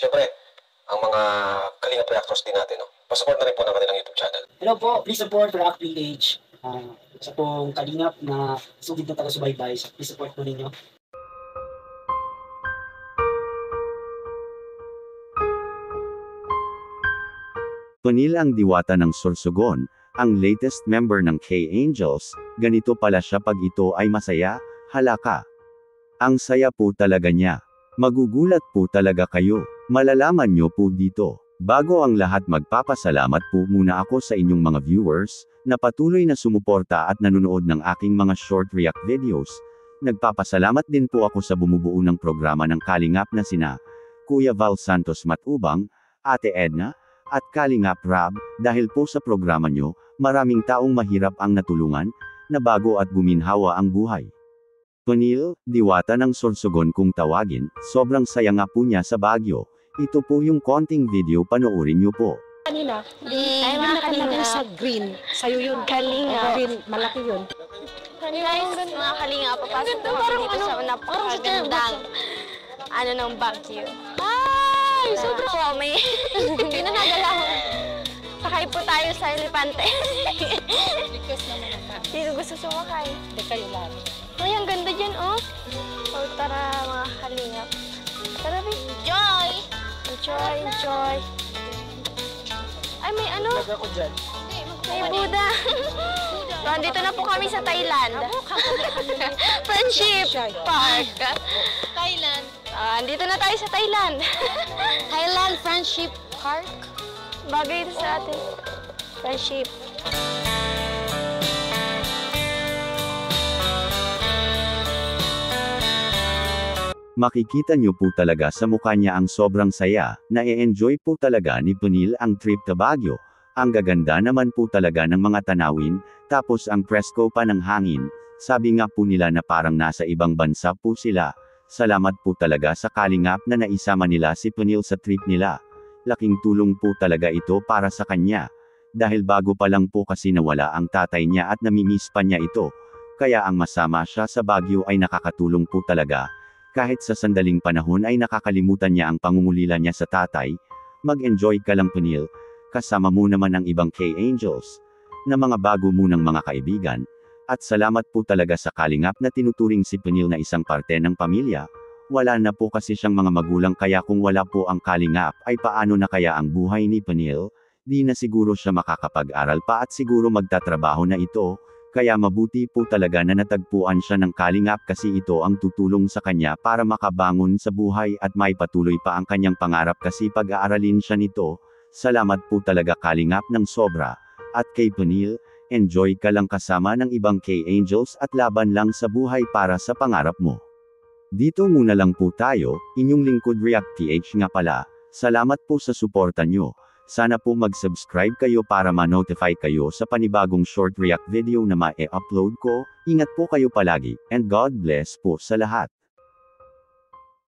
Siyempre, ang mga Kalingap reactors din natin, no? Pasupport na rin po ng kanilang YouTube channel. Hello po, please support React PH. Sa pong Kalingap na sugid na taga-subaybay. Please support po ninyo. Tonil ang diwata ng Sorsogon, ang latest member ng K-Angels, ganito pala siya pag ito ay masaya, halaka. Ang saya po talaga niya. Magugulat po talaga kayo, malalaman nyo po dito. Bago ang lahat magpapasalamat po muna ako sa inyong mga viewers, na patuloy na sumuporta at nanonood ng aking mga short react videos. Nagpapasalamat din po ako sa bumubuo ng programa ng Kalingap na sina Kuya Val Santos Matubang, Ate Edna, at Kalingap Rab, dahil po sa programa nyo, maraming taong mahirap ang natulungan, na bago at guminhawa ang buhay. Tonil, diwata ng Sorsogon kung tawagin, sobrang saya nga po niya sa Baguio. Ito po yung konting video, panoorin nyo po. Kanina, Ay, mga Kalingap. sa green. Sa'yo yun. Kalingap. Green, malaki yun. Guys, mga Kalingap, papasok po kami dito sa napakagandang ng Baguio. Ay, sobrang wow, may hindi na nagalaw. Sakay po tayo sa elepante. Request naman ang kami. Sino gusto sumakay? Hindi kayo lang. Uy, ang ganda dyan, oh. Oh, tara, mga Kalingap. Tara, babe. Enjoy! Enjoy, enjoy. Ay, may ano? Lagay ko dyan. May Buddha. So, andito na po kami sa Thailand. Friendship Park. Thailand. Andito na tayo sa Thailand. Thailand Friendship Park. Bagay ito sa atin. Friendship. Makikita nyo po talaga sa mukha niya ang sobrang saya, na e-enjoy po talaga ni Tonil ang trip to Baguio. Ang gaganda naman po talaga ng mga tanawin, tapos ang presko pa ng hangin, sabi nga po nila na parang nasa ibang bansa po sila. Salamat po talaga sa Kalingap na naisama nila si Tonil sa trip nila. Laking tulong po talaga ito para sa kanya. Dahil bago pa lang po kasi nawala ang tatay niya at namimiss pa niya ito. Kaya ang masama siya sa Baguio ay nakakatulong po talaga. Kahit sa sandaling panahon ay nakakalimutan niya ang pangungulila niya sa tatay. Mag-enjoy ka lang Tonil, kasama mo naman ang ibang K-Angels, na mga bago mo ng mga kaibigan. At salamat po talaga sa Kalingap na tinuturing si Tonil na isang parte ng pamilya. Wala na po kasi siyang mga magulang kaya kung wala po ang Kalingap ay paano na kaya ang buhay ni Tonil? Di na siguro siya makakapag-aral pa at siguro magtatrabaho na ito. Kaya mabuti po talaga na natagpuan siya ng Kalingap kasi ito ang tutulong sa kanya para makabangon sa buhay at may patuloy pa ang kanyang pangarap kasi pag-aaralin siya nito. Salamat po talaga Kalingap ng sobra. At kay Tonil, enjoy ka lang kasama ng ibang K-Angels at laban lang sa buhay para sa pangarap mo. Dito muna lang po tayo, inyong lingkod React PH nga pala. Salamat po sa suporta nyo. Sana po mag-subscribe kayo para ma-notify kayo sa panibagong short react video na ma-e-upload ko. Ingat po kayo palagi, and God bless po sa lahat.